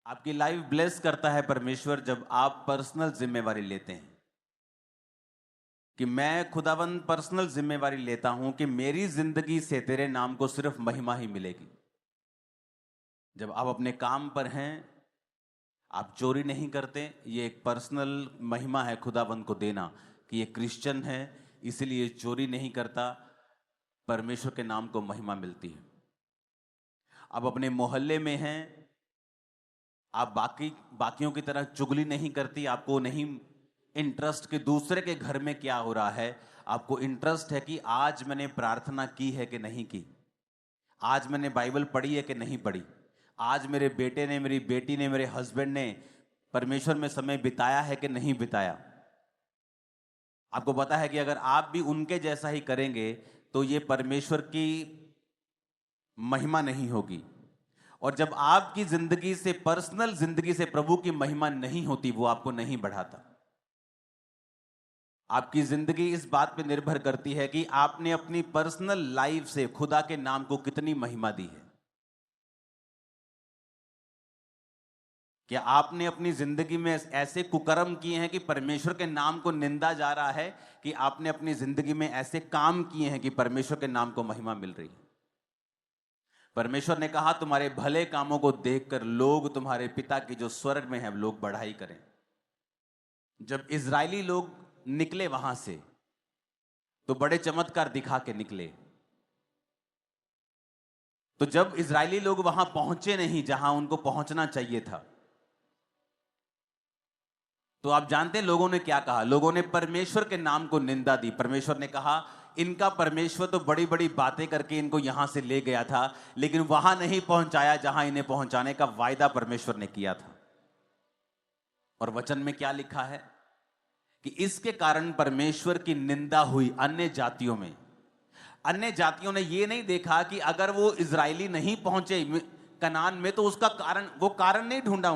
आपकी life bless करता है परमेश्वर जब आप पर्सनल जिम्मेवारी लेते हैं कि मैं खुदावंद पर्सनल जिम्मेवारी लेता हूं कि मेरी जिंदगी से तेरे नाम को सिर्फ महिमा ही मिलेगी। जब आप अपने काम पर हैं, आप चोरी नहीं करते, ये एक पर्सनल महिमा है खुदावंद को देना कि ये क्रिश्चियन है इसलिए चोरी नहीं करता। परमेश्वर के नाम को महिमा मिलती है। आप अपने मोहल्ले में हैं, आप बाकियों की तरह चुगली नहीं करती, आपको नहीं इंटरेस्ट कि दूसरे के घर में क्या हो रहा है। आपको इंटरेस्ट है कि आज मैंने प्रार्थना की है कि नहीं की, आज मैंने बाइबल पढ़ी है कि नहीं पढ़ी, आज मेरे बेटे ने, मेरी बेटी ने, मेरे हस्बैंड ने परमेश्वर में समय बिताया है कि नहीं बिताया। आपको पता है कि अगर आप भी उनके जैसा ही करेंगे तो ये परमेश्वर की महिमा नहीं होगी। और जब आपकी जिंदगी से, पर्सनल जिंदगी से प्रभु की महिमा नहीं होती, वो आपको नहीं बढ़ाता। आपकी जिंदगी इस बात पे निर्भर करती है कि आपने अपनी पर्सनल लाइफ से खुदा के नाम को कितनी महिमा दी है। क्या आपने अपनी जिंदगी में ऐसे कुकर्म किए हैं कि परमेश्वर के नाम को निंदा जा रहा है, कि आपने अपनी जिंदगी में ऐसे काम किए हैं कि परमेश्वर के नाम को महिमा मिल रही है। परमेश्वर ने कहा तुम्हारे भले कामों को देखकर लोग तुम्हारे पिता की जो स्वर्ग में है लोग बढ़ाई करें। जब इजरायली लोग निकले वहां से तो बड़े चमत्कार दिखा के निकले। तो जब इजरायली लोग वहां पहुंचे नहीं जहां उनको पहुंचना चाहिए था, तो आप जानते हैं लोगों ने क्या कहा? लोगों ने परमेश्वर के नाम को निंदा दी। परमेश्वर ने कहा इनका परमेश्वर तो बड़ी बड़ी बातें करके इनको यहां से ले गया था, लेकिन वहां नहीं पहुंचाया जहां इन्हें पहुंचाने का वायदा परमेश्वर ने किया था। और वचन में क्या लिखा है कि इसके कारण परमेश्वर की निंदा हुई अन्य जातियों में। अन्य जातियों ने यह नहीं देखा कि अगर वो इजरायली नहीं पहुंचे कनान में तो उसका कारण, वो कारण नहीं ढूंढा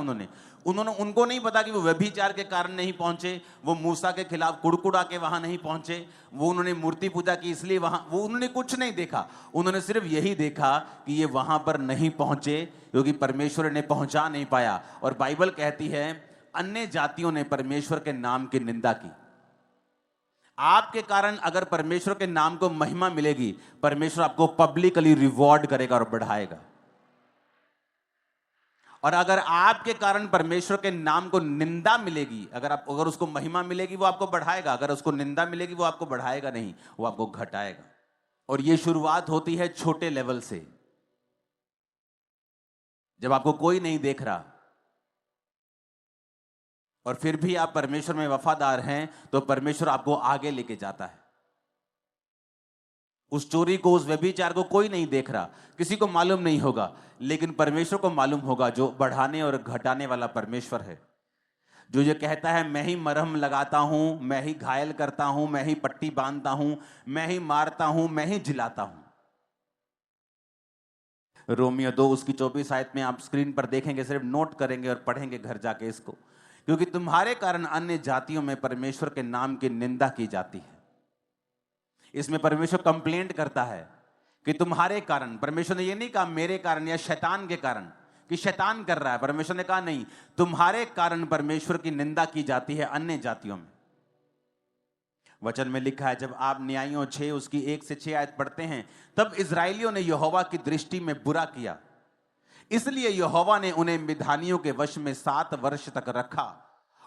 उनको नहीं पता कि वो व्यभिचार के कारण नहीं पहुंचे, वो मूसा के खिलाफ कुड़कुड़ा के वहां नहीं पहुंचे, वो उन्होंने मूर्ति पूजा की इसलिए वहां, वो उन्होंने कुछ नहीं देखा। उन्होंने सिर्फ यही देखा कि ये वहां पर नहीं पहुंचे क्योंकि परमेश्वर ने पहुंचा नहीं पाया। और बाइबल कहती है अन्य जातियों ने परमेश्वर के नाम की निंदा की। आपके कारण अगर परमेश्वर के नाम को महिमा मिलेगी, परमेश्वर आपको पब्लिकली रिवॉर्ड करेगा और बढ़ाएगा। और अगर आपके कारण परमेश्वर के नाम को निंदा मिलेगी, अगर उसको महिमा मिलेगी वो आपको बढ़ाएगा, अगर उसको निंदा मिलेगी वो आपको बढ़ाएगा नहीं, वो आपको घटाएगा। और ये शुरुआत होती है छोटे लेवल से। जब आपको कोई नहीं देख रहा और फिर भी आप परमेश्वर में वफादार हैं, तो परमेश्वर आपको आगे लेके जाता है। उस चोरी को, उस व्यभिचार को कोई नहीं देख रहा, किसी को मालूम नहीं होगा, लेकिन परमेश्वर को मालूम होगा, जो बढ़ाने और घटाने वाला परमेश्वर है। जो ये कहता है मैं ही मरहम लगाता हूं, मैं ही घायल करता हूं, मैं ही पट्टी बांधता हूं, मैं ही मारता हूं, मैं ही जिलाता हूं। रोमियो 2 उसकी 24 आयत में आप स्क्रीन पर देखेंगे, सिर्फ नोट करेंगे और पढ़ेंगे घर जाके इसको। क्योंकि तुम्हारे कारण अन्य जातियों में परमेश्वर के नाम की निंदा की जाती है। इसमें परमेश्वर कंप्लेंट करता है कि तुम्हारे कारण। परमेश्वर ने यह नहीं कहा मेरे कारण या शैतान के कारण कि शैतान कर रहा है। परमेश्वर ने कहा नहीं, तुम्हारे कारण परमेश्वर की निंदा की जाती है अन्य जातियों में। वचन में लिखा है, जब आप न्यायों 6 उसकी 1 से 6 आयत पढ़ते हैं, तब इजराइलियों ने यहोवा की दृष्टि में बुरा किया, इसलिए यहोवा ने उन्हें मिधानियों के वश में 7 वर्ष तक रखा।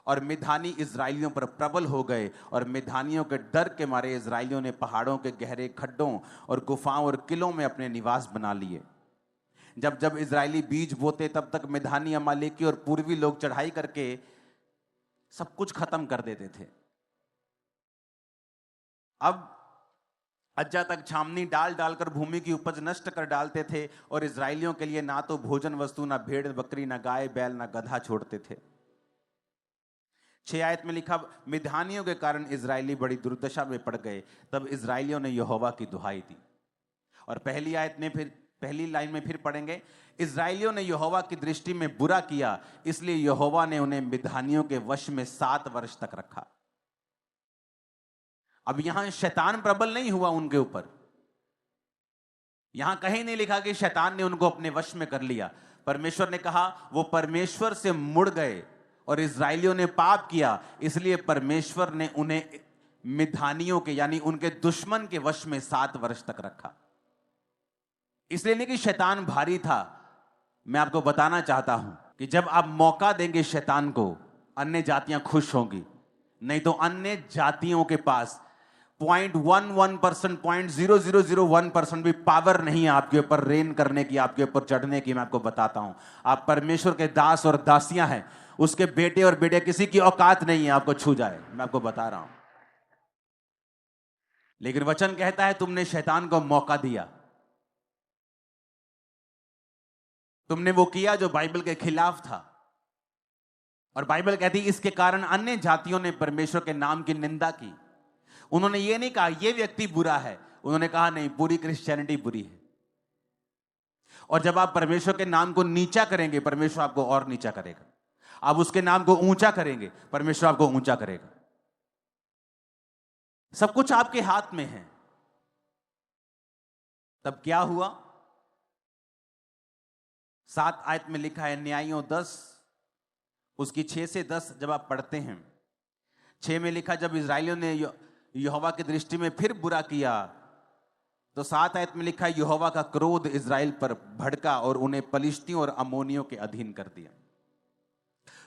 और मिधानी इजराइलियों पर प्रबल हो गए, और मिधानियों के डर के मारे इजराइलियों ने पहाड़ों के गहरे खड्डों और गुफाओं और किलों में अपने निवास बना लिए। जब जब इजरायली बीज बोते तब तक मिधानी, अमालेकी और पूर्वी लोग चढ़ाई करके सब कुछ खत्म कर देते थे। अब अज्जा तक छावनी डाल डालकर भूमि की उपज नष्ट कर डालते थे, और इजरायलियों के लिए ना तो भोजन वस्तु, ना भेड़ बकरी, ना गाय बैल, ना गधा छोड़ते थे। 6 आयत में लिखा, मिधानियों के कारण इजरायली बड़ी दुर्दशा में पड़ गए, तब इजरायलियों ने यहोवा की दुहाई दी। और पहली लाइन में फिर पढ़ेंगे, इजरायलियों ने यहोवा की दृष्टि में बुरा किया, इसलिए यहोवा ने उन्हें मिधानियों के वश में 7 वर्ष तक रखा। अब यहां शैतान प्रबल नहीं हुआ उनके ऊपर, यहां कहीं नहीं लिखा कि शैतान ने उनको अपने वश में कर लिया। परमेश्वर ने कहा वो परमेश्वर से मुड़ गए और इजरायलियों ने पाप किया, इसलिए परमेश्वर ने उन्हें मिधानियों के यानी उनके दुश्मन के वश में 7 वर्ष तक रखा। इसलिए नहीं कि शैतान भारी था, मैं आपको बताना चाहता हूं कि जब आप मौका देंगे शैतान को, अन्य जातियां खुश होंगी। नहीं तो अन्य जातियों के पास 0.11%, 0.0001% भी पावर नहीं है आपके ऊपर रेन करने की, आपके ऊपर चढ़ने की। मैं आपको बताता हूं, आप परमेश्वर के दास और दासियां हैं, उसके बेटे और बेटे किसी की औकात नहीं है आपको छू जाए, मैं आपको बता रहा हूं। लेकिन वचन कहता है तुमने शैतान को मौका दिया, तुमने वो किया जो बाइबल के खिलाफ था। और बाइबल कहती है इसके कारण अन्य जातियों ने परमेश्वर के नाम की निंदा की। उन्होंने ये नहीं कहा ये व्यक्ति बुरा है, उन्होंने कहा नहीं, पूरी क्रिश्चियनिटी बुरी है। और जब आप परमेश्वर के नाम को नीचा करेंगे, परमेश्वर आपको और नीचा करेगा। आप उसके नाम को ऊंचा करेंगे, परमेश्वर आपको ऊंचा करेगा। सब कुछ आपके हाथ में है। तब क्या हुआ? 7 आयत में लिखा है, न्यायियों 10 उसकी 6 से 10 जब आप पढ़ते हैं, 6 में लिखा जब इजरायलियों ने यहोवा की दृष्टि में फिर बुरा किया, तो 7 आयत में लिखा है यहोवा का क्रोध इजराइल पर भड़का और उन्हें पलिश्तियों और अमोनियों के अधीन कर दिया।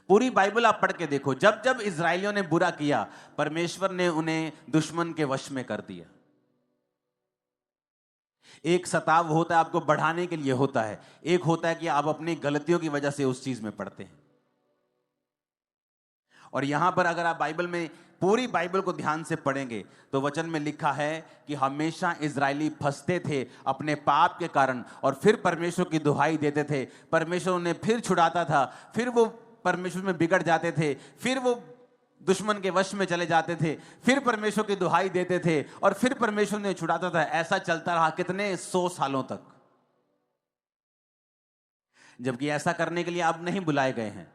पूरी बाइबल आप पढ़ के देखो, जब जब इजरायलियों ने बुरा किया, परमेश्वर ने उन्हें दुश्मन के वश में कर दिया। एक सताव होता है आपको बढ़ाने के लिए होता है, एक होता है कि आप अपनी गलतियों की वजह से उस चीज में पड़ते हैं। और यहां पर अगर आप बाइबल में पूरी बाइबल को ध्यान से पढ़ेंगे तो वचन में लिखा है कि हमेशा इजरायली फंसते थे अपने पाप के कारण, और फिर परमेश्वर की दुहाई देते थे, परमेश्वर उन्हें फिर छुड़ाता था, फिर वो परमेश्वर में बिगड़ जाते थे, फिर वो दुश्मन के वश में चले जाते थे, फिर परमेश्वर की दुहाई देते थे और फिर परमेश्वर ने छुड़ाता था। ऐसा चलता रहा कितने 100 सालों तक। जबकि ऐसा करने के लिए आप नहीं बुलाए गए हैं,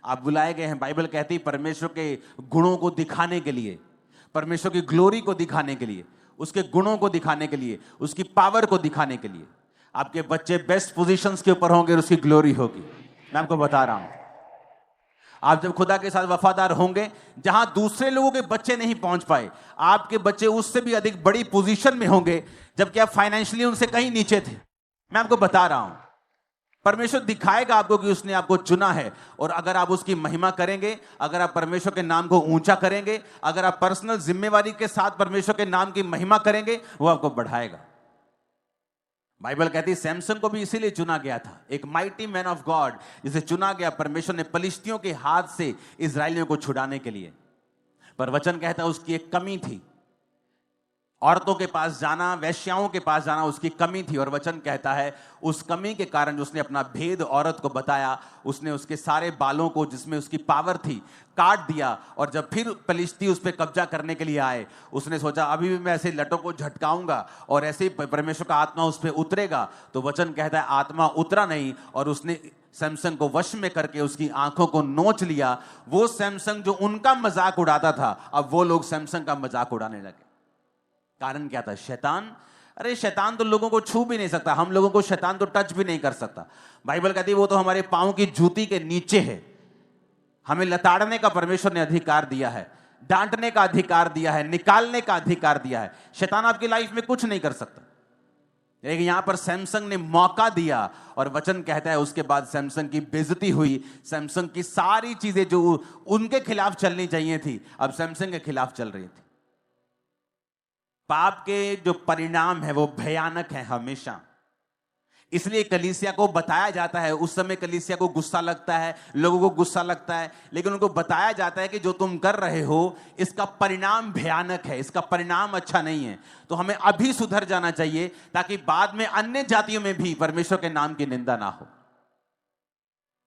आप बुलाए गए हैं, बाइबल कहती है, परमेश्वर के गुणों को दिखाने के लिए, परमेश्वर की ग्लोरी को दिखाने के लिए, उसके गुणों को दिखाने के लिए, उसकी पावर को दिखाने के लिए। आपके बच्चे बेस्ट पोजीशंस के ऊपर होंगे और उसकी ग्लोरी होगी। मैं आपको बता रहा हूं, आप जब खुदा के साथ वफादार होंगे, जहां दूसरे लोगों के बच्चे नहीं पहुंच पाए, आपके बच्चे उससे भी अधिक बड़ी पोजीशन में होंगे, जबकि आप फाइनेंशियली उनसे कहीं नीचे थे। मैं आपको बता रहा हूं, परमेश्वर दिखाएगा आपको कि उसने आपको चुना है। और अगर आप उसकी महिमा करेंगे, अगर आप परमेश्वर के नाम को ऊंचा करेंगे, अगर आप पर्सनल जिम्मेवारी के साथ परमेश्वर के नाम की महिमा करेंगे, वो आपको बढ़ाएगा। बाइबल कहती है सैमसन को भी इसीलिए चुना गया था, एक माइटी मैन ऑफ गॉड, जिसे चुना गया परमेश्वर ने पलिश्तियों के हाथ से इजरायलियों को छुड़ाने के लिए। पर वचन कहता है उसकी एक कमी थी, औरतों के पास जाना, वेश्याओं के पास जाना उसकी कमी थी। और वचन कहता है उस कमी के कारण उसने अपना भेद औरत को बताया, उसने उसके सारे बालों को जिसमें उसकी पावर थी काट दिया। और जब फिर पलिश्ती उस पर कब्जा करने के लिए आए, उसने सोचा अभी भी मैं ऐसे लटों को झटकाऊंगा और ऐसे ही परमेश्वर का आत्मा उस पर उतरेगा। तो वचन कहता है आत्मा उतरा नहीं, और उसने सैमसन को वश में करके उसकी आंखों को नोच लिया। वो सैमसन जो उनका मजाक उड़ाता था, अब वो लोग सैमसन का मजाक उड़ाने लगे। कारण क्या था? शैतान। अरे शैतान तो लोगों को छू भी नहीं सकता, हम लोगों को शैतान तो टच भी नहीं कर सकता। बाइबल कहती है वो तो हमारे पांव की जूती के नीचे है। हमें लताड़ने का परमेश्वर ने अधिकार दिया है, डांटने का अधिकार दिया है, निकालने का अधिकार दिया है। शैतान आपकी लाइफ में कुछ नहीं कर सकता। लेकिन यहां पर सैमसन ने मौका दिया, और वचन कहता है उसके बाद सैमसन की बेइज्जती हुई। सैमसन की सारी चीजें जो उनके खिलाफ चलनी चाहिए थी, अब सैमसन के खिलाफ चल रही थी। पाप के जो परिणाम है वो भयानक है हमेशा। इसलिए कलीसिया को बताया जाता है, उस समय कलीसिया को गुस्सा लगता है, लोगों को गुस्सा लगता है, लेकिन उनको बताया जाता है कि जो तुम कर रहे हो इसका परिणाम भयानक है, इसका परिणाम अच्छा नहीं है। तो हमें अभी सुधर जाना चाहिए ताकि बाद में अन्य जातियों में भी परमेश्वर के नाम की निंदा ना हो।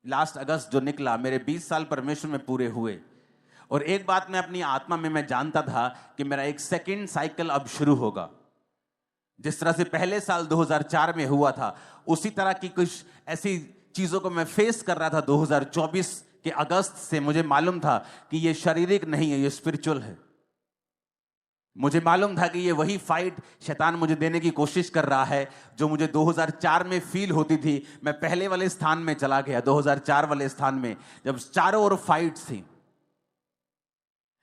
लास्ट अगस्त जो निकला, मेरे 20 साल परमेश्वर में पूरे हुए, और एक बात मैं अपनी आत्मा में मैं जानता था कि मेरा एक सेकंड साइकिल अब शुरू होगा। जिस तरह से पहले साल 2004 में हुआ था, उसी तरह की कुछ ऐसी चीजों को मैं फेस कर रहा था 2024 के अगस्त से। मुझे मालूम था कि ये शारीरिक नहीं है, ये स्पिरिचुअल है। मुझे मालूम था कि ये वही फाइट शैतान मुझे देने की कोशिश कर रहा है जो मुझे 2004 में फील होती थी। मैं पहले वाले स्थान में चला गया, 2004 वाले स्थान में, जब चारों ओर फाइट थी।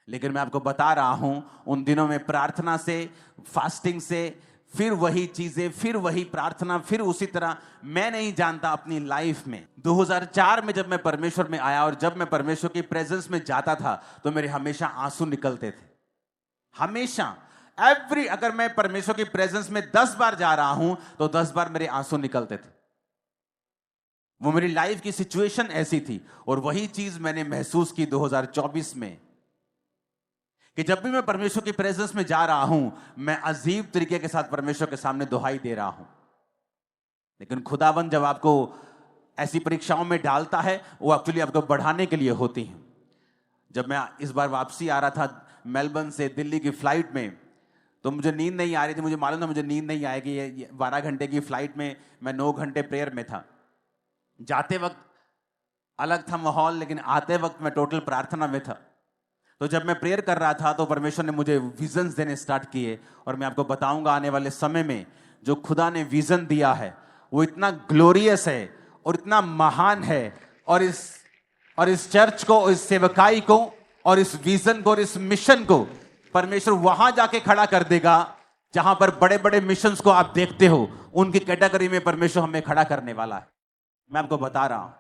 लेकिन मैं आपको बता रहा हूं, उन दिनों में प्रार्थना से, फास्टिंग से, फिर वही चीजें, फिर वही प्रार्थना, फिर उसी तरह, मैं नहीं जानता अपनी लाइफ में 2004 में जब मैं परमेश्वर में आया और जब मैं परमेश्वर की प्रेजेंस में जाता था तो मेरे हमेशा आंसू निकलते थे। हमेशा, अगर मैं परमेश्वर की प्रेजेंस में 10 बार जा रहा हूं तो 10 बार मेरे आंसू निकलते थे। वो मेरी लाइफ की सिचुएशन ऐसी थी। और वही चीज मैंने महसूस की 2024 में, कि जब भी मैं परमेश्वर की प्रेजेंस में जा रहा हूं, मैं अजीब तरीके के साथ परमेश्वर के सामने दुहाई दे रहा हूं। लेकिन खुदावंद जब आपको ऐसी परीक्षाओं में डालता है, वो एक्चुअली आपको बढ़ाने के लिए होती है। जब मैं इस बार वापसी आ रहा था मेलबर्न से दिल्ली की फ्लाइट में, तो मुझे नींद नहीं आ रही थी। मुझे मालूम था मुझे नींद नहीं आएगी। ये 12 घंटे की फ्लाइट में मैं 9 घंटे प्रेयर में था। जाते वक्त अलग था माहौल, लेकिन आते वक्त मैं टोटल प्रार्थना में था। तो जब मैं प्रेयर कर रहा था तो परमेश्वर ने मुझे विजन्स देने स्टार्ट किए। और मैं आपको बताऊंगा आने वाले समय में जो खुदा ने विजन दिया है वो इतना ग्लोरियस है और इतना महान है। और इस चर्च को, इस सेवकाई को, और इस विजन को और इस मिशन को परमेश्वर वहां जाके खड़ा कर देगा जहां पर बड़े बड़े मिशंस को आप देखते हो, उनकी कैटेगरी में परमेश्वर हमें खड़ा करने वाला है। मैं आपको बता रहा हूं,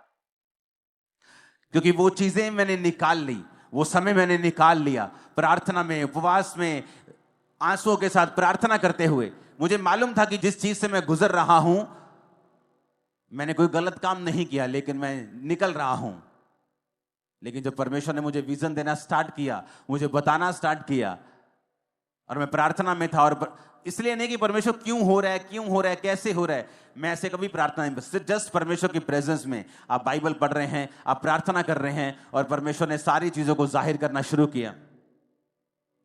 क्योंकि वो चीजें मैंने निकाल ली, वो समय मैंने निकाल लिया प्रार्थना में, उपवास में, आंसुओं के साथ प्रार्थना करते हुए। मुझे मालूम था कि जिस चीज से मैं गुजर रहा हूं, मैंने कोई गलत काम नहीं किया, लेकिन मैं निकल रहा हूं। लेकिन जब परमेश्वर ने मुझे विजन देना स्टार्ट किया, मुझे बताना स्टार्ट किया, और मैं प्रार्थना में था, और इसलिए नहीं कि परमेश्वर क्यों हो रहा है, कैसे हो रहा है, मैं ऐसे कभी प्रार्थना नहीं, बस जस्ट परमेश्वर की प्रेजेंस में आप बाइबल पढ़ रहे हैं, आप प्रार्थना कर रहे हैं, और परमेश्वर ने सारी चीजों को जाहिर करना शुरू किया।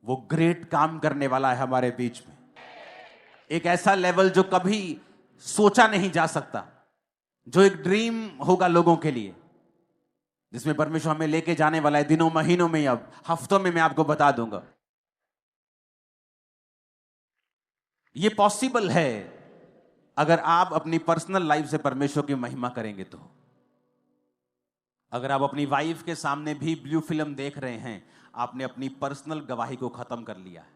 वो ग्रेट काम करने वाला है हमारे बीच में, एक ऐसा लेवल जो कभी सोचा नहीं जा सकता, जो एक ड्रीम होगा लोगों के लिए, जिसमें परमेश्वर हमें लेके जाने वाला है दिनों, महीनों में, अब हफ्तों में। मैं आपको बता दूंगा ये पॉसिबल है अगर आप अपनी पर्सनल लाइफ से परमेश्वर की महिमा करेंगे तो। अगर आप अपनी वाइफ के सामने भी ब्लू फिल्म देख रहे हैं, आपने अपनी पर्सनल गवाही को खत्म कर लिया है।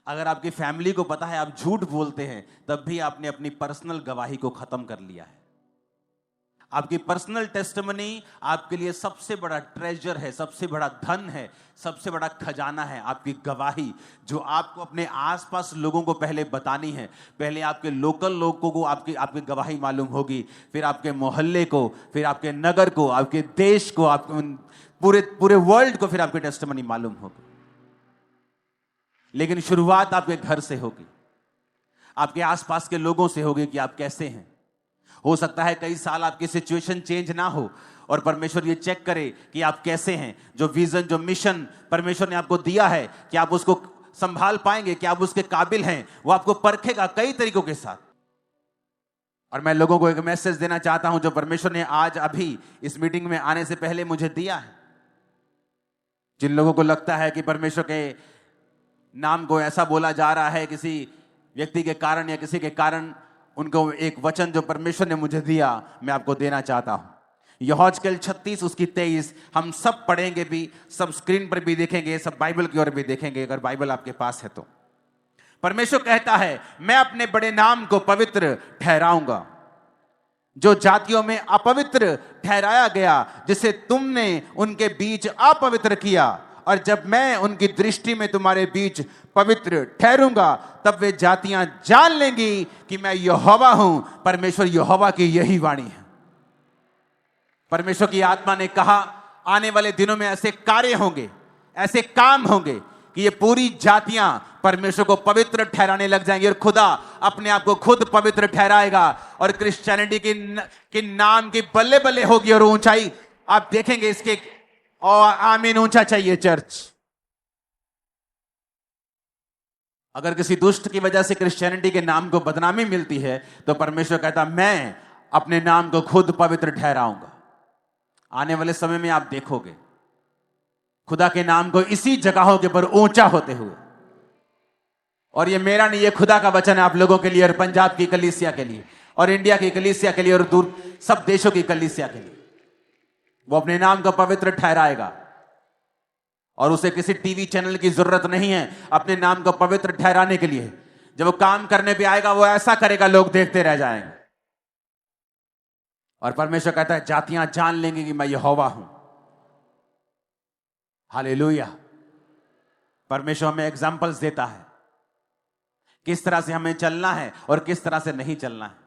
अगर आपकी फैमिली को पता है आप झूठ बोलते हैं, तब भी आपने अपनी पर्सनल गवाही को खत्म कर लिया है। आपकी पर्सनल टेस्टिमनी आपके लिए सबसे बड़ा ट्रेजर है, सबसे बड़ा धन है, सबसे बड़ा खजाना है। आपकी गवाही जो आपको अपने आसपास लोगों को पहले बतानी है। पहले आपके लोकल लोगों को आपकी गवाही मालूम होगी, फिर आपके मोहल्ले को, फिर आपके नगर को, आपके देश को, आपके पूरे वर्ल्ड को फिर आपकी टेस्टिमनी मालूम होगी। लेकिन शुरुआत आपके घर से होगी, आपके आसपास के लोगों से होगी कि आप कैसे हैं। हो सकता है कई साल आपकी सिचुएशन चेंज ना हो और परमेश्वर ये चेक करे कि आप कैसे हैं। जो विजन, जो मिशन परमेश्वर ने आपको दिया है, कि आप उसको संभाल पाएंगे, कि आप उसके काबिल हैं, वो आपको परखेगा कई तरीकों के साथ। और मैं लोगों को एक मैसेज देना चाहता हूं जो परमेश्वर ने आज अभी इस मीटिंग में आने से पहले मुझे दिया है। जिन लोगों को लगता है कि परमेश्वर के नाम को ऐसा बोला जा रहा है किसी व्यक्ति के कारण या किसी के कारण, उनको एक वचन जो परमेश्वर ने मुझे दिया मैं आपको देना चाहता हूं। यहोजकेल 36 उसकी 23 हम सब पढ़ेंगे भी, सब स्क्रीन पर भी देखेंगे, सब बाइबल की ओर भी देखेंगे अगर बाइबल आपके पास है तो। परमेश्वर कहता है, मैं अपने बड़े नाम को पवित्र ठहराऊंगा, जो जातियों में अपवित्र ठहराया गया, जिसे तुमने उनके बीच अपवित्र किया। और जब मैं उनकी दृष्टि में तुम्हारे बीच पवित्र ठहरूंगा, तब वे जातियां जान लेंगी कि मैं यहोवा हूं। परमेश्वर यहोवा की यही वाणी है। परमेश्वर की आत्मा ने कहा, आने वाले दिनों में ऐसे कार्य होंगे, ऐसे काम होंगे कि ये पूरी जातियां परमेश्वर को पवित्र ठहराने लग जाएंगी, और खुदा अपने आप को खुद पवित्र ठहराएगा, और क्रिश्चियनिटी की नाम की बल्ले बल्ले होगी, और ऊंचाई आप देखेंगे इसके। और आमीन, ऊंचा चाहिए चर्च। अगर किसी दुष्ट की वजह से क्रिश्चियनिटी के नाम को बदनामी मिलती है, तो परमेश्वर कहता, मैं अपने नाम को खुद पवित्र ठहराऊंगा। आने वाले समय में आप देखोगे खुदा के नाम को इसी जगहों के ऊपर ऊंचा होते हुए, और ये मेरा नहीं, ये खुदा का वचन है आप लोगों के लिए और पंजाब की कलीसिया के लिए और इंडिया की कलीसिया के लिए और दूर सब देशों की कलीसिया के लिए। वो अपने नाम को पवित्र ठहराएगा और उसे किसी टीवी चैनल की जरूरत नहीं है अपने नाम को पवित्र ठहराने के लिए। जब वो काम करने पे आएगा वो ऐसा करेगा लोग देखते रह जाएंगे। और परमेश्वर कहता है जातियां जान लेंगी कि मैं यहोवा हूं। हालेलुया। परमेश्वर हमें एग्जाम्पल्स देता है किस तरह से हमें चलना है और किस तरह से नहीं चलना है।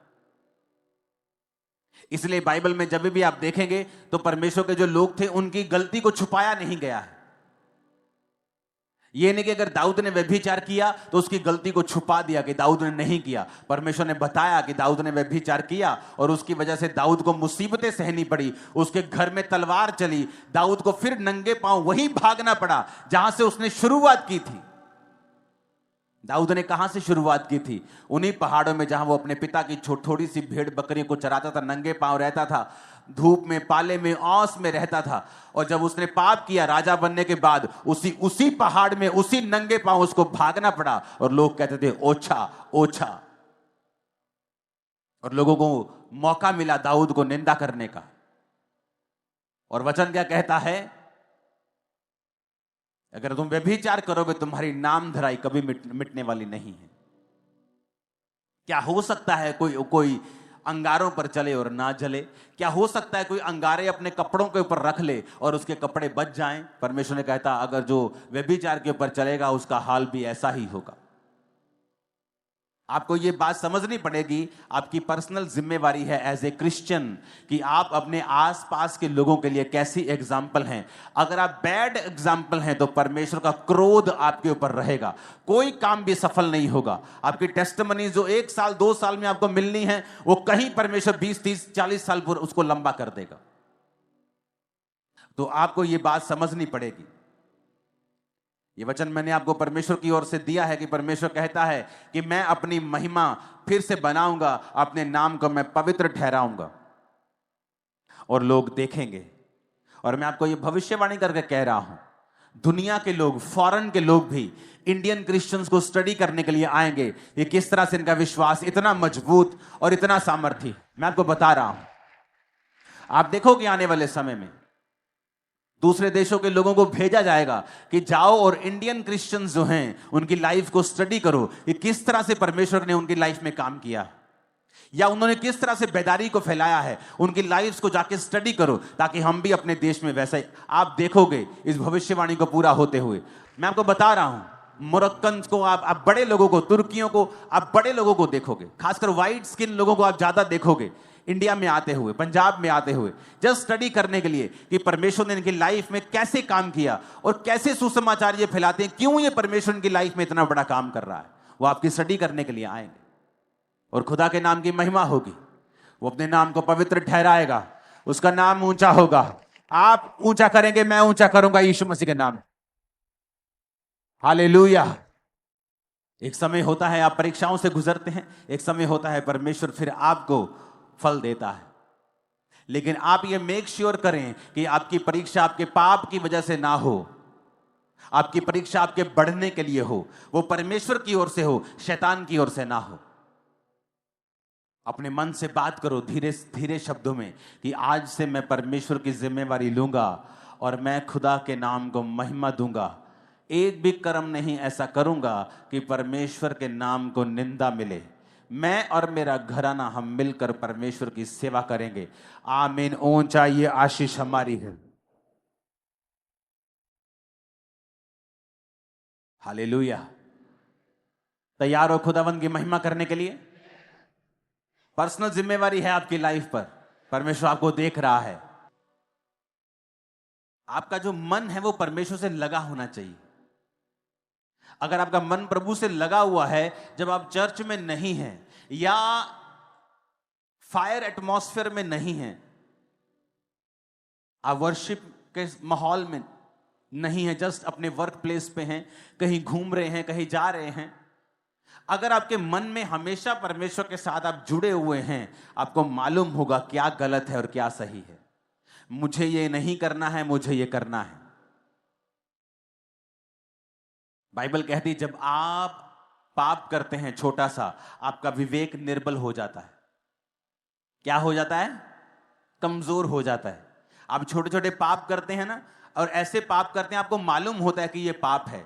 इसलिए बाइबल में जब भी आप देखेंगे तो परमेश्वर के जो लोग थे उनकी गलती को छुपाया नहीं गया है। यह नहीं कि अगर दाऊद ने व्यभिचार किया तो उसकी गलती को छुपा दिया कि दाऊद ने नहीं किया। परमेश्वर ने बताया कि दाऊद ने व्यभिचार किया और उसकी वजह से दाऊद को मुसीबतें सहनी पड़ी, उसके घर में तलवार चली, दाऊद को फिर नंगे पांव वहीं भागना पड़ा जहां से उसने शुरुआत की थी। दाऊद ने कहां से शुरुआत की थी? उन्हीं पहाड़ों में जहां वो अपने पिता की थोड़ी सी भेड़ बकरियों को चराता था, नंगे पांव रहता था, धूप में, पाले में, औस में रहता था। और जब उसने पाप किया राजा बनने के बाद उसी पहाड़ में उसी नंगे पांव उसको भागना पड़ा और लोग कहते थे ओछा ओछा। और लोगों को मौका मिला दाऊद को निंदा करने का। और वचन क्या कहता है? अगर तुम व्यभिचार करोगे तुम्हारी नाम धराई कभी मिटने वाली नहीं है। क्या हो सकता है कोई अंगारों पर चले और ना जले? क्या हो सकता है कोई अंगारे अपने कपड़ों के ऊपर रख ले और उसके कपड़े बच जाएं? परमेश्वर ने कहता अगर जो व्यभिचार के ऊपर चलेगा उसका हाल भी ऐसा ही होगा। आपको यह बात समझनी पड़ेगी, आपकी पर्सनल जिम्मेवारी है एज ए क्रिश्चियन कि आप अपने आसपास के लोगों के लिए कैसी एग्जाम्पल हैं। अगर आप बैड एग्जाम्पल हैं तो परमेश्वर का क्रोध आपके ऊपर रहेगा, कोई काम भी सफल नहीं होगा। आपकी टेस्टिमनी जो 1 साल 2 साल में आपको मिलनी है वो कहीं परमेश्वर 20 30 40 साल पर उसको लंबा कर देगा। तो आपको यह बात समझनी पड़ेगी। ये वचन मैंने आपको परमेश्वर की ओर से दिया है कि परमेश्वर कहता है कि मैं अपनी महिमा फिर से बनाऊंगा, अपने नाम को मैं पवित्र ठहराऊंगा और लोग देखेंगे। और मैं आपको ये भविष्यवाणी करके कह रहा हूं, दुनिया के लोग, फॉरेन के लोग भी इंडियन क्रिश्चियंस को स्टडी करने के लिए आएंगे कि किस तरह से इनका विश्वास इतना मजबूत और इतना सामर्थ्य। मैं आपको बता रहा हूं, आप देखोगे आने वाले समय में दूसरे देशों के लोगों को भेजा जाएगा कि जाओ और इंडियन क्रिश्चियंस जो हैं उनकी लाइफ को स्टडी करो कि किस तरह से परमेश्वर ने उनकी लाइफ में काम किया या उन्होंने किस तरह से बेदारी को फैलाया है। उनकी लाइफ्स को जाके स्टडी करो ताकि हम भी अपने देश में वैसा ही। आप देखोगे इस भविष्यवाणी को पूरा होते हुए। मैं आपको बता रहा हूं, मोरक्कन को आप बड़े लोगों को, तुर्कियों को आप बड़े लोगों को देखोगे, खासकर व्हाइट स्किन लोगों को आप ज्यादा देखोगे इंडिया में आते हुए, पंजाब में आते हुए, जस्ट स्टडी करने के लिए कि परमेश्वर ने इनकी लाइफ में कैसे काम किया और कैसे सुसमाचार ये फैलाते हैं, क्यों ये परमेश्वर इनकी लाइफ में इतना बड़ा काम कर रहा है। वो आपकी स्टडी करने के लिए आएंगे और खुदा के नाम की महिमा होगी। वो अपने नाम को पवित्र ठहराएगा, उसका नाम ऊंचा होगा। आप ऊंचा करेंगे, मैं ऊंचा करूंगा यीशु मसीह के नाम। हालेलुया। एक समय होता है आप परीक्षाओं से गुजरते हैं, एक समय होता है परमेश्वर फिर आपको फल देता है। लेकिन आप ये मेक श्योर करें कि आपकी परीक्षा आपके पाप की वजह से ना हो, आपकी परीक्षा आपके बढ़ने के लिए हो, वो परमेश्वर की ओर से हो, शैतान की ओर से ना हो। अपने मन से बात करो धीरे धीरे शब्दों में कि आज से मैं परमेश्वर की जिम्मेवारी लूंगा और मैं खुदा के नाम को महिमा दूंगा। एक भी कर्म नहीं ऐसा करूंगा कि परमेश्वर के नाम को निंदा मिले। मैं और मेरा घराना हम मिलकर परमेश्वर की सेवा करेंगे। आमीन। ऊंचा ये आशीष हमारी है। हालेलुया। तैयार हो खुदावंद की महिमा करने के लिए? पर्सनल जिम्मेवारी है आपकी लाइफ पर। परमेश्वर आपको देख रहा है। आपका जो मन है वो परमेश्वर से लगा होना चाहिए। अगर आपका मन प्रभु से लगा हुआ है, जब आप चर्च में नहीं हैं या फायर एटमॉस्फेयर में नहीं हैं, आप वर्शिप के माहौल में नहीं है, जस्ट अपने वर्क प्लेस पे हैं, कहीं घूम रहे हैं, कहीं जा रहे हैं, अगर आपके मन में हमेशा परमेश्वर के साथ आप जुड़े हुए हैं, आपको मालूम होगा क्या गलत है और क्या सही है। मुझे ये नहीं करना है, मुझे ये करना है। बाइबल कहती है जब आप पाप करते हैं छोटा सा, आपका विवेक निर्बल हो जाता है। क्या हो जाता है? कमजोर हो जाता है। आप छोटे छोटे पाप करते हैं ना, और ऐसे पाप करते हैं आपको मालूम होता है कि ये पाप है,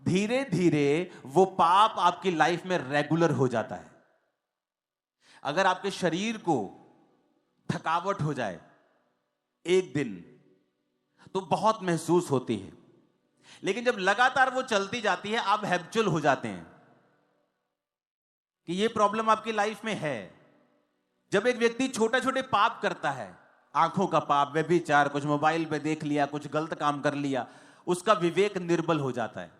धीरे धीरे वो पाप आपकी लाइफ में रेगुलर हो जाता है। अगर आपके शरीर को थकावट हो जाए एक दिन तो बहुत महसूस होती है, लेकिन जब लगातार वो चलती जाती है आप हैबिचुअल हो जाते हैं कि ये प्रॉब्लम आपकी लाइफ में है। जब एक व्यक्ति छोटे छोटे पाप करता है, आंखों का पाप, व्यभिचार, कुछ मोबाइल पे देख लिया, कुछ गलत काम कर लिया, उसका विवेक निर्बल हो जाता है।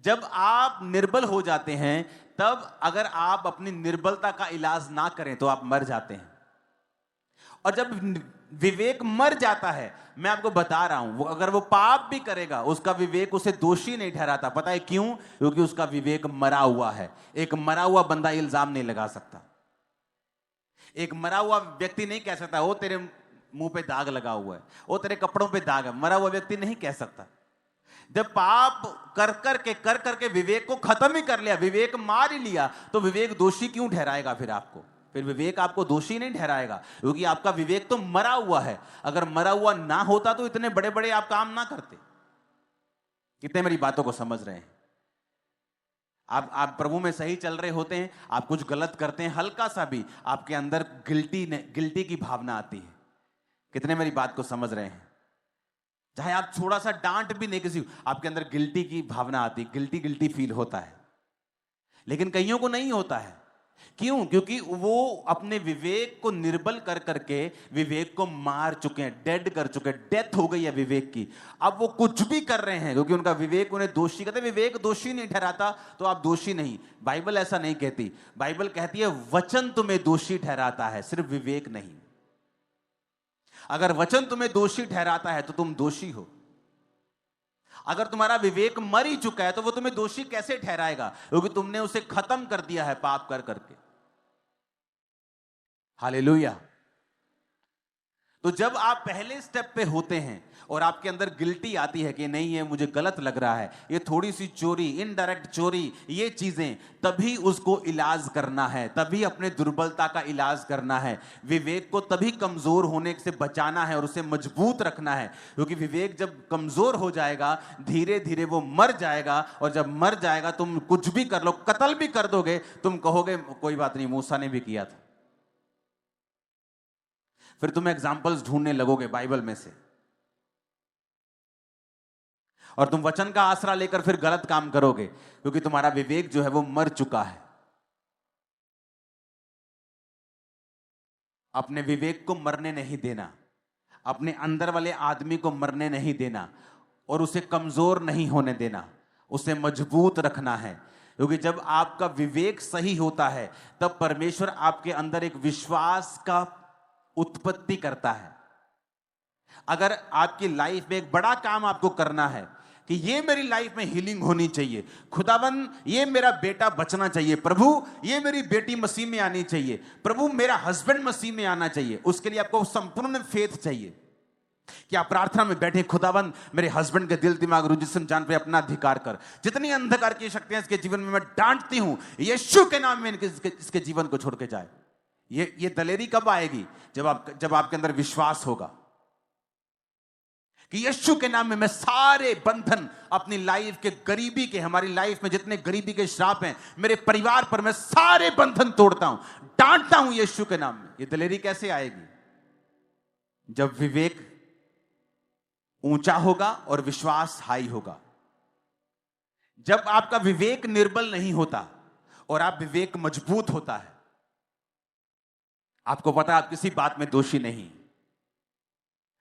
जब आप निर्बल हो जाते हैं, तब अगर आप अपनी निर्बलता का इलाज ना करें तो आप मर जाते हैं। और जब विवेक मर जाता है, मैं आपको बता रहा हूं, वो अगर वो पाप भी करेगा उसका विवेक उसे दोषी नहीं ठहराता। पता है क्यों? क्योंकि उसका विवेक मरा हुआ है। एक मरा हुआ बंदा इल्जाम नहीं लगा सकता। एक मरा हुआ व्यक्ति नहीं कह सकता ओ तेरे मुंह पे दाग लगा हुआ है, ओ तेरे कपड़ों पे दाग है। मरा हुआ व्यक्ति नहीं कह सकता। जब पाप कर करके विवेक को खत्म ही कर लिया, विवेक मार ही लिया, तो विवेक दोषी क्यों ठहराएगा फिर आपको? फिर विवेक आपको दोषी नहीं ठहराएगा, क्योंकि आपका विवेक तो मरा हुआ है। अगर मरा हुआ ना होता तो इतने बड़े बड़े आप काम ना करते। कितने मेरी बातों को समझ रहे हैं? आप प्रभु में सही चल रहे होते हैं, आप कुछ गलत करते हैं, हल्का सा भी आपके अंदर गिल्टी की भावना आती है। कितने मेरी बात को समझ रहे हैं? चाहे आप थोड़ा सा डांट भी नहीं किसी, आपके अंदर गिल्टी की भावना आती है, गिल्टी गिल्टी फील होता है। लेकिन कईयों को नहीं होता है। क्यों? क्योंकि वो अपने विवेक को निर्बल कर करके विवेक को मार चुके हैं, डेड कर चुके हैं, डेथ हो गई है विवेक की। अब वो कुछ भी कर रहे हैं क्योंकि उनका विवेक उन्हें दोषी कहते हैं। विवेक दोषी नहीं ठहराता तो आप दोषी नहीं। बाइबल ऐसा नहीं कहती। बाइबल कहती है वचन तुम्हें दोषी ठहराता है, सिर्फ विवेक नहीं। अगर वचन तुम्हें दोषी ठहराता है तो तुम दोषी हो। अगर तुम्हारा विवेक मर ही चुका है तो वो तुम्हें दोषी कैसे ठहराएगा? क्योंकि तुमने उसे खत्म कर दिया है पाप कर करके। हालेलुया। तो जब आप पहले स्टेप पे होते हैं और आपके अंदर गिल्टी आती है कि नहीं ये मुझे गलत लग रहा है, ये थोड़ी सी चोरी, इनडायरेक्ट चोरी, ये चीजें, तभी उसको इलाज करना है, तभी अपने दुर्बलता का इलाज करना है। विवेक को तभी कमजोर होने से बचाना है और उसे मजबूत रखना है। क्योंकि विवेक जब कमजोर हो जाएगा धीरे धीरे वो मर जाएगा, और जब मर जाएगा तुम कुछ भी कर लो, कत्ल भी कर दोगे, तुम कहोगे कोई बात नहीं, मूसा ने भी किया था। फिर तुम एग्जाम्पल्स ढूंढने लगोगे बाइबल में से, और तुम वचन का आसरा लेकर फिर गलत काम करोगे, क्योंकि तुम्हारा विवेक जो है वो मर चुका है। अपने विवेक को मरने नहीं देना, अपने अंदर वाले आदमी को मरने नहीं देना, और उसे कमजोर नहीं होने देना, उसे मजबूत रखना है। क्योंकि जब आपका विवेक सही होता है तब परमेश्वर आपके अंदर एक विश्वास का उत्पत्ति करता है। अगर आपकी लाइफ में एक बड़ा काम आपको करना है कि ये मेरी लाइफ में हीलिंग होनी चाहिए, खुदावन ये मेरा बेटा बचना चाहिए, प्रभु ये मेरी बेटी मसीह में आनी चाहिए, प्रभु मेरा हस्बैंड मसीह में आना चाहिए, उसके लिए आपको संपूर्ण फेथ चाहिए कि आप प्रार्थना में बैठे, खुदावन मेरे हस्बैंड के दिल दिमाग रुचि जिस्म जान पे अपना अधिकार कर। जितनी अंधकार की शक्तियां इसके जीवन में मैं डांटती हूं, यीशु के नाम में इसके जीवन को छोड़ के जाए। ये दलेरी कब आएगी? जब आपके अंदर विश्वास होगा कि यीशु के नाम में मैं सारे बंधन अपनी लाइफ के, गरीबी के, हमारी लाइफ में जितने गरीबी के श्राप हैं मेरे परिवार पर, मैं सारे बंधन तोड़ता हूं, डांटता हूं यीशु के नाम में। ये दलेरी कैसे आएगी? जब विवेक ऊंचा होगा और विश्वास हाई होगा। जब आपका विवेक निर्बल नहीं होता और आप विवेक मजबूत होता है, आपको पता है आप किसी बात में दोषी नहीं,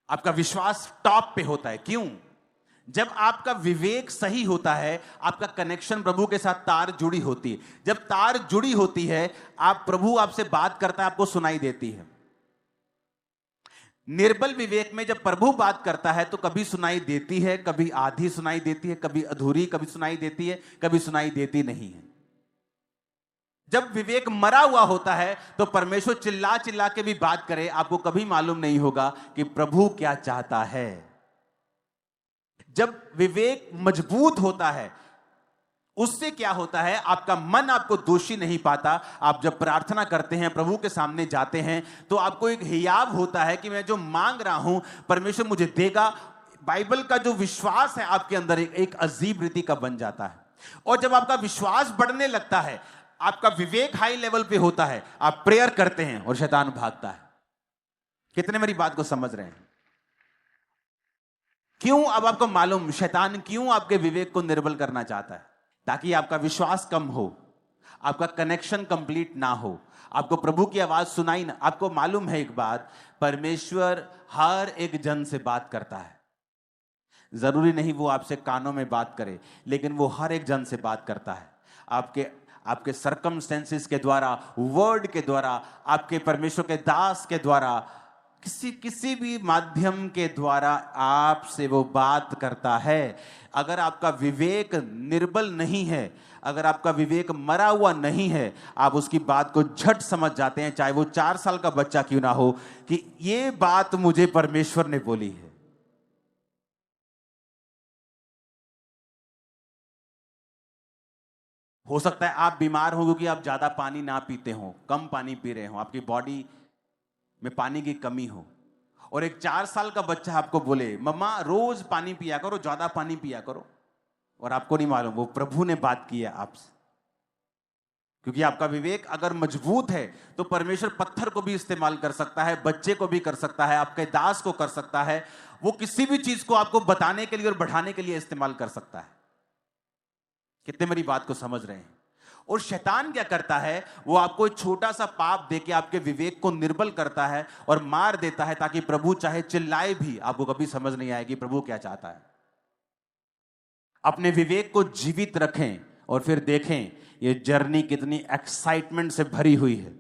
आपका विश्वास टॉप पे होता है। क्यों? जब आपका विवेक सही होता है, आपका कनेक्शन प्रभु के साथ तार जुड़ी होती है। जब तार जुड़ी होती है, प्रभु आपसे बात करता है, आपको सुनाई देती है। निर्बल विवेक में जब प्रभु बात करता है तो कभी सुनाई देती है, कभी आधी सुनाई देती है, कभी अधूरी, कभी सुनाई देती है, कभी सुनाई देती नहीं है। जब विवेक मरा हुआ होता है तो परमेश्वर चिल्ला चिल्ला के भी बात करे, आपको कभी मालूम नहीं होगा कि प्रभु क्या चाहता है। जब विवेक मजबूत होता है, उससे क्या होता है, आपका मन आपको दोषी नहीं पाता। आप जब प्रार्थना करते हैं, प्रभु के सामने जाते हैं, तो आपको एक हियाव होता है कि मैं जो मांग रहा हूं परमेश्वर मुझे देगा। बाइबल का जो विश्वास है आपके अंदर एक अजीब रीति का बन जाता है। और जब आपका विश्वास बढ़ने लगता है, आपका विवेक हाई लेवल पे होता है, आप प्रेयर करते हैं और शैतान भागता है। कितने मेरी बात को समझ रहे हैं? क्यों? अब आपको मालूम शैतान क्यों आपके विवेक को निर्बल करना चाहता है, ताकि आपका विश्वास कम हो, आपका कनेक्शन कंप्लीट ना हो, आपको प्रभु की आवाज सुनाई ना। आपको मालूम है एक बात, परमेश्वर हर एक जन से बात करता है। जरूरी नहीं वो आपसे कानों में बात करे, लेकिन वो हर एक जन से बात करता है। आपके आपके सरकमस्टेंसेस के द्वारा, वर्ड के द्वारा, आपके परमेश्वर के दास के द्वारा, किसी भी माध्यम के द्वारा आपसे वो बात करता है। अगर आपका विवेक निर्बल नहीं है, अगर आपका विवेक मरा हुआ नहीं है, आप उसकी बात को झट समझ जाते हैं, चाहे वो 4 साल का बच्चा क्यों ना हो, कि ये बात मुझे परमेश्वर ने बोली है। हो सकता है आप बीमार हो क्योंकि आप ज्यादा पानी ना पीते हो, कम पानी पी रहे हो, आपकी बॉडी में पानी की कमी हो, और एक 4 साल का बच्चा आपको बोले मम्मा रोज पानी पिया करो, ज्यादा पानी पिया करो, और आपको नहीं मालूम वो प्रभु ने बात की है आपसे। क्योंकि आपका विवेक अगर मजबूत है तो परमेश्वर पत्थर को भी इस्तेमाल कर सकता है, बच्चे को भी कर सकता है, आपके दास को कर सकता है। वो किसी भी चीज को आपको बताने के लिए और बढ़ाने के लिए इस्तेमाल कर सकता है। कितने मेरी बात को समझ रहे हैं? और शैतान क्या करता है, वो आपको एक छोटा सा पाप देके आपके विवेक को निर्बल करता है और मार देता है, ताकि प्रभु चाहे चिल्लाए भी आपको कभी समझ नहीं आएगी प्रभु क्या चाहता है। अपने विवेक को जीवित रखें और फिर देखें ये जर्नी कितनी एक्साइटमेंट से भरी हुई है,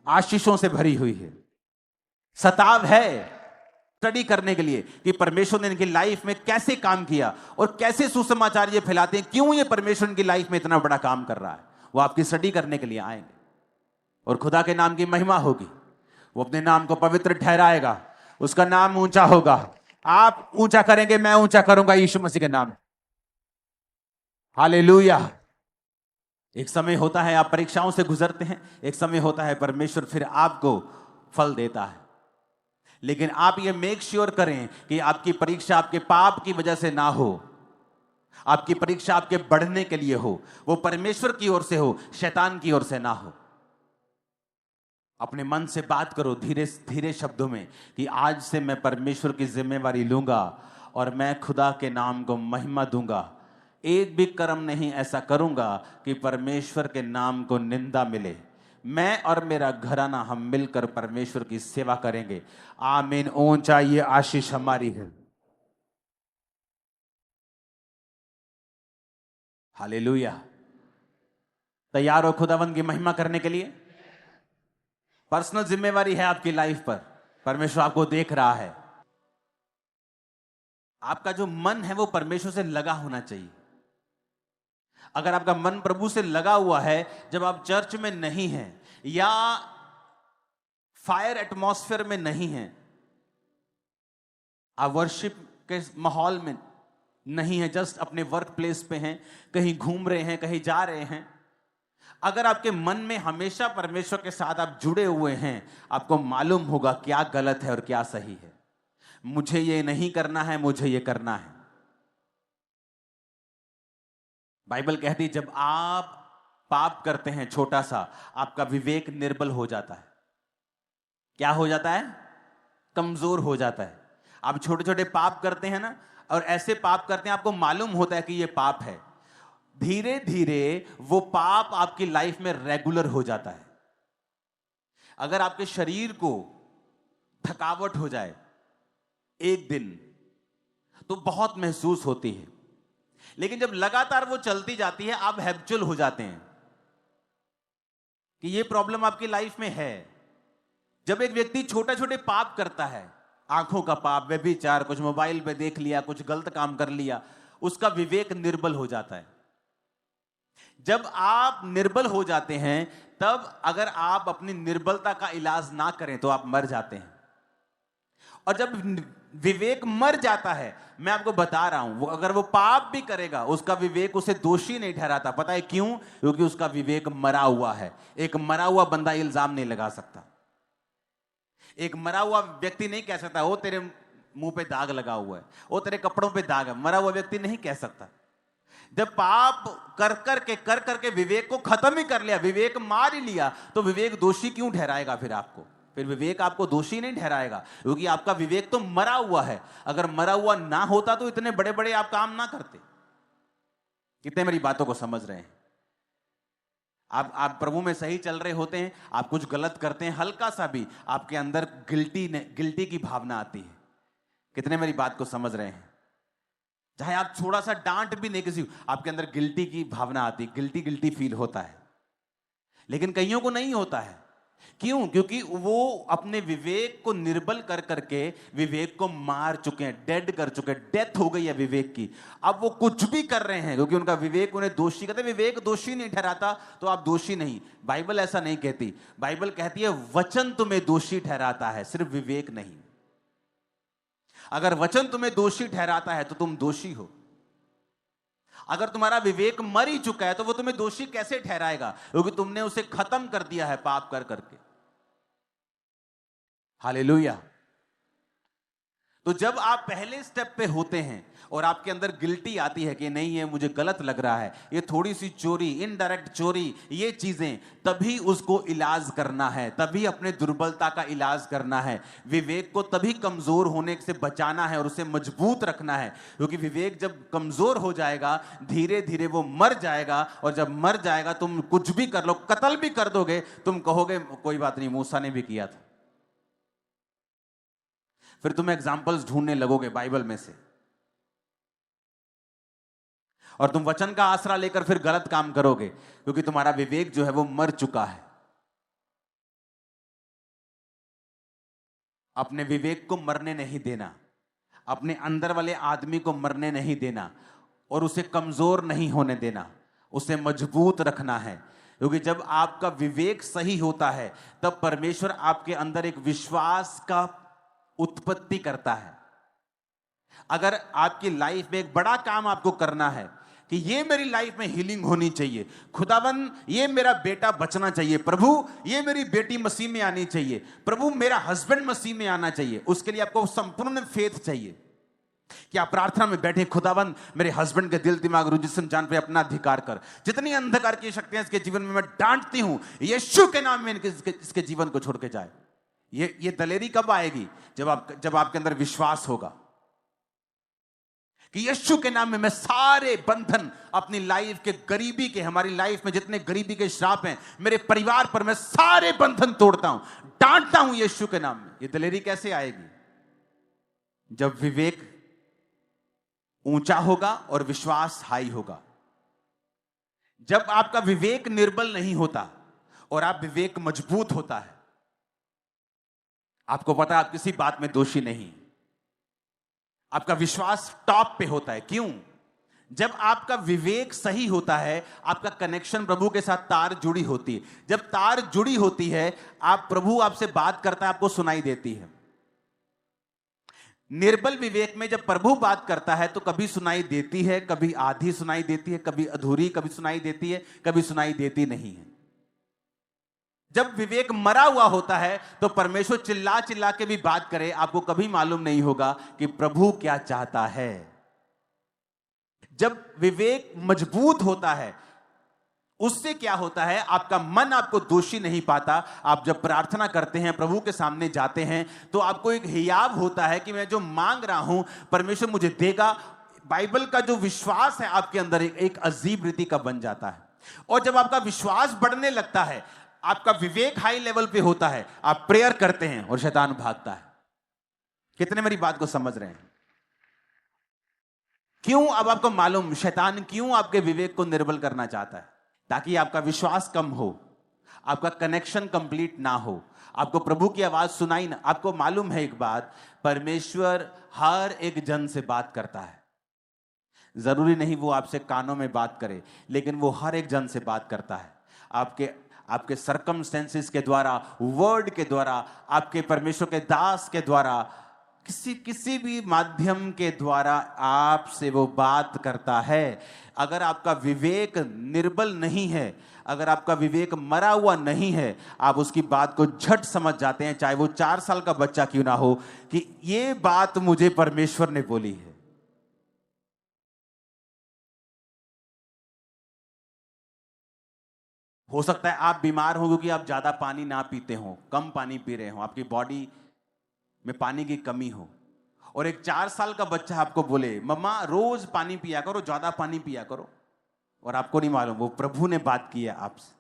आशीषों से भरी हुई है। सताव है स्टडी करने के लिए कि परमेश्वर ने इनकी लाइफ में कैसे काम किया और कैसे सुसमाचार ये फैलाते हैं, क्यों ये परमेश्वर इनकी लाइफ में इतना बड़ा काम कर रहा है। वो आपकी स्टडी करने के लिए आएंगे और खुदा के नाम की महिमा होगी। वो अपने नाम को पवित्र ठहराएगा, उसका नाम ऊंचा होगा। आप ऊंचा करेंगे, मैं ऊंचा करूंगा यीशु मसीह के नाम। हालेलुया। एक समय होता है आप परीक्षाओं से गुजरते हैं, एक समय होता है परमेश्वर फिर आपको फल देता है। लेकिन आप ये मेक श्योर करें कि आपकी परीक्षा आपके पाप की वजह से ना हो, आपकी परीक्षा आपके बढ़ने के लिए हो, वो परमेश्वर की ओर से हो, शैतान की ओर से ना हो। अपने मन से बात करो धीरे धीरे शब्दों में कि आज से मैं परमेश्वर की जिम्मेवारी लूंगा और मैं खुदा के नाम को महिमा दूंगा। एक भी कर्म नहीं ऐसा करूंगा कि परमेश्वर के नाम को निंदा मिले। मैं और मेरा घराना हम मिलकर परमेश्वर की सेवा करेंगे। आमीन। ऊंचा ये आशीष हमारी है। हालेलुया। तैयार हो खुदावंद की महिमा करने के लिए? पर्सनल जिम्मेवारी है आपकी लाइफ पर, परमेश्वर आपको देख रहा है। आपका जो मन है वो परमेश्वर से लगा होना चाहिए। अगर आपका मन प्रभु से लगा हुआ है, जब आप चर्च में नहीं हैं या फायर एटमॉस्फेयर में नहीं हैं, आप वर्शिप के माहौल में नहीं है, जस्ट अपने वर्क प्लेस पे हैं, कहीं घूम रहे हैं, कहीं जा रहे हैं, अगर आपके मन में हमेशा परमेश्वर के साथ आप जुड़े हुए हैं, आपको मालूम होगा क्या गलत है और क्या सही है। मुझे ये नहीं करना है, मुझे ये करना है। बाइबल कहती जब आप पाप करते हैं छोटा सा, आपका विवेक निर्बल हो जाता है। क्या हो जाता है? कमजोर हो जाता है। आप छोटे छोटे पाप करते हैं ना, और ऐसे पाप करते हैं आपको मालूम होता है कि ये पाप है, धीरे धीरे वो पाप आपकी लाइफ में रेगुलर हो जाता है। अगर आपके शरीर को थकावट हो जाए एक दिन तो बहुत महसूस होती है, लेकिन जब लगातार वो चलती जाती है आप हैबिचुअल हो जाते हैं कि ये प्रॉब्लम आपकी लाइफ में है। जब एक व्यक्ति छोटे छोटे पाप करता है, आंखों का पाप, व्यभिचार, कुछ मोबाइल पे देख लिया, कुछ गलत काम कर लिया, उसका विवेक निर्बल हो जाता है। जब आप निर्बल हो जाते हैं, तब अगर आप अपनी निर्बलता का इलाज ना करें तो आप मर जाते हैं। और जब विवेक मर जाता है, मैं आपको बता रहा हूं, वो अगर वो पाप भी करेगा, उसका विवेक उसे दोषी नहीं ठहराता। पता है क्यों? क्योंकि उसका विवेक मरा हुआ है। एक मरा हुआ बंदा इल्जाम नहीं लगा सकता। एक मरा हुआ व्यक्ति नहीं कह सकता, वो तेरे मुंह पे दाग लगा हुआ है, वो तेरे कपड़ों पे दाग है। मरा हुआ व्यक्ति नहीं कह सकता। जब पाप कर करके विवेक को खत्म ही कर लिया, विवेक मार ही लिया, तो विवेक दोषी क्यों ठहराएगा फिर आपको? फिर विवेक आपको दोषी नहीं ठहराएगा, क्योंकि आपका विवेक तो मरा हुआ है। अगर मरा हुआ ना होता तो इतने बड़े बड़े आप काम ना करते। कितने मेरी बातों को समझ रहे हैं? आप प्रभु में सही चल रहे होते हैं, आप कुछ गलत करते हैं, हल्का सा भी आपके अंदर गिल्टी की भावना आती है। कितने मेरी बात को समझ रहे हैं? चाहे आप थोड़ा सा डांट भी नहीं किसी, आपके अंदर गिल्टी की भावना आती है, गिल्टी गिल्टी फील होता है। लेकिन कईयों को नहीं होता है। क्यों? क्योंकि वो अपने विवेक को निर्बल कर करके विवेक को मार चुके हैं, डेड कर चुके हैं, डेथ हो गई है विवेक की। अब वो कुछ भी कर रहे हैं क्योंकि उनका विवेक उन्हें दोषी कहते हैं। विवेक दोषी नहीं ठहराता तो आप दोषी नहीं। बाइबल ऐसा नहीं कहती। बाइबल कहती है वचन तुम्हें दोषी ठहराता है, सिर्फ विवेक नहीं। अगर वचन तुम्हें दोषी ठहराता है तो तुम दोषी हो। अगर तुम्हारा विवेक मर ही चुका है तो वो तुम्हें दोषी कैसे ठहराएगा? क्योंकि तुमने उसे खत्म कर दिया है पाप कर करके। हालेलुया। तो जब आप पहले स्टेप पे होते हैं और आपके अंदर गिल्टी आती है कि नहीं, ये मुझे गलत लग रहा है, ये थोड़ी सी चोरी, इनडायरेक्ट चोरी, ये चीजें, तभी उसको इलाज करना है, तभी अपने दुर्बलता का इलाज करना है। विवेक को तभी कमजोर होने से बचाना है और उसे मजबूत रखना है। क्योंकि विवेक जब कमजोर हो जाएगा, धीरे धीरे वो मर जाएगा। और जब मर जाएगा, तुम कुछ भी कर लो, कत्ल भी कर दोगे, तुम कहोगे कोई बात नहीं, मूसा ने भी किया था। फिर तुम एग्जाम्पल्स ढूंढने लगोगे बाइबल में से, और तुम वचन का आसरा लेकर फिर गलत काम करोगे, क्योंकि तुम्हारा विवेक जो है वो मर चुका है। अपने विवेक को मरने नहीं देना, अपने अंदर वाले आदमी को मरने नहीं देना, और उसे कमजोर नहीं होने देना, उसे मजबूत रखना है। क्योंकि जब आपका विवेक सही होता है, तब परमेश्वर आपके अंदर एक विश्वास का उत्पत्ति करता है। अगर आपकी लाइफ में एक बड़ा काम आपको करना है कि ये मेरी लाइफ में हीलिंग होनी चाहिए, खुदावन ये मेरा बेटा बचना चाहिए, प्रभु ये मेरी बेटी मसीह में आनी चाहिए, प्रभु मेरा हस्बैंड मसीह में आना चाहिए, उसके लिए आपको संपूर्ण फेथ चाहिए कि आप प्रार्थना में बैठे, खुदावन मेरे हस्बैंड के दिल दिमाग रुझ जिस्म जान पे अपना अधिकार कर। जितनी अंधकार की शक्तियां इसके जीवन में मैं डांटती हूं, यीशु के नाम में इसके जीवन को छोड़ के जाए। ये दलेरी कब आएगी? जब आपके अंदर विश्वास होगा कि यीशु के नाम में मैं सारे बंधन अपनी लाइफ के, गरीबी के, हमारी लाइफ में जितने गरीबी के श्राप हैं मेरे परिवार पर, मैं सारे बंधन तोड़ता हूं, डांटता हूं यीशु के नाम में। ये दलेरी कैसे आएगी? जब विवेक ऊंचा होगा और विश्वास हाई होगा। जब आपका विवेक निर्बल नहीं होता और आप विवेक मजबूत होता है, आपको पता है आप किसी बात में दोषी नहीं, आपका विश्वास टॉप पे होता है। क्यों? जब आपका विवेक सही होता है, आपका कनेक्शन प्रभु के साथ तार जुड़ी होती है। जब तार जुड़ी होती है, प्रभु आपसे बात करता है, आपको सुनाई देती है। निर्बल विवेक में जब प्रभु बात करता है तो कभी सुनाई देती है, कभी आधी सुनाई देती है, कभी अधूरी, कभी सुनाई देती है, कभी सुनाई देती नहीं है। जब विवेक मरा हुआ होता है तो परमेश्वर चिल्ला चिल्ला के भी बात करे, आपको कभी मालूम नहीं होगा कि प्रभु क्या चाहता है। जब विवेक मजबूत होता है, उससे क्या होता है, आपका मन आपको दोषी नहीं पाता। आप जब प्रार्थना करते हैं, प्रभु के सामने जाते हैं, तो आपको एक हियाव होता है कि मैं जो मांग रहा हूं परमेश्वर मुझे देगा। बाइबल का जो विश्वास है आपके अंदर एक अजीब रीति का बन जाता है। और जब आपका विश्वास बढ़ने लगता है, आपका विवेक हाई लेवल पे होता है, आप प्रेयर करते हैं और शैतान भागता है। कितने मेरी बात को समझ रहे हैं? क्यों? अब आपको मालूम शैतान क्यों आपके विवेक को निर्बल करना चाहता है? ताकि आपका विश्वास कम हो, आपका कनेक्शन कंप्लीट ना हो, आपको प्रभु की आवाज सुनाई ना। आपको मालूम है एक बात, परमेश्वर हर एक जन से बात करता है। जरूरी नहीं वो आपसे कानों में बात करे, लेकिन वो हर एक जन से बात करता है। आपके सर्कमस्टेंसेस के द्वारा, वर्ड के द्वारा, आपके परमेश्वर के दास के द्वारा। किसी किसी भी माध्यम के द्वारा आपसे वो बात करता है। अगर आपका विवेक निर्बल नहीं है, अगर आपका विवेक मरा हुआ नहीं है, आप उसकी बात को झट समझ जाते हैं, चाहे वो 4 साल का बच्चा क्यों ना हो, कि ये बात मुझे परमेश्वर ने बोली है। हो सकता है आप बीमार हो क्योंकि आप ज्यादा पानी ना पीते हो, कम पानी पी रहे हो, आपकी बॉडी में पानी की कमी हो, और एक 4 साल का बच्चा आपको बोले मम्मा रोज पानी पिया करो, ज्यादा पानी पिया करो, और आपको नहीं मालूम वो प्रभु ने बात की है आपसे।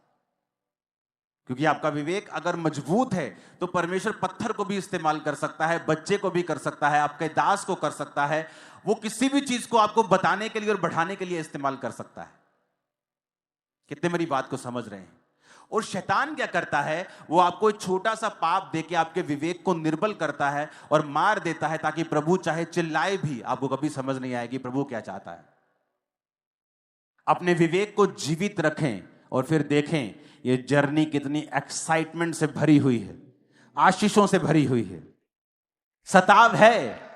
क्योंकि आपका विवेक अगर मजबूत है तो परमेश्वर पत्थर को भी इस्तेमाल कर सकता है, बच्चे को भी कर सकता है, आपके दास को कर सकता है, वो किसी भी चीज को आपको बताने के लिए और बढ़ाने के लिए इस्तेमाल कर सकता है। कितने मेरी बात को समझ रहे हैं? और शैतान क्या करता है, वो आपको एक छोटा सा पाप देके आपके विवेक को निर्बल करता है और मार देता है, ताकि प्रभु चाहे चिल्लाए भी आपको कभी समझ नहीं आएगी प्रभु क्या चाहता है। अपने विवेक को जीवित रखें और फिर देखें ये जर्नी कितनी एक्साइटमेंट से भरी हुई है, आशीषों से भरी हुई है। सताव है,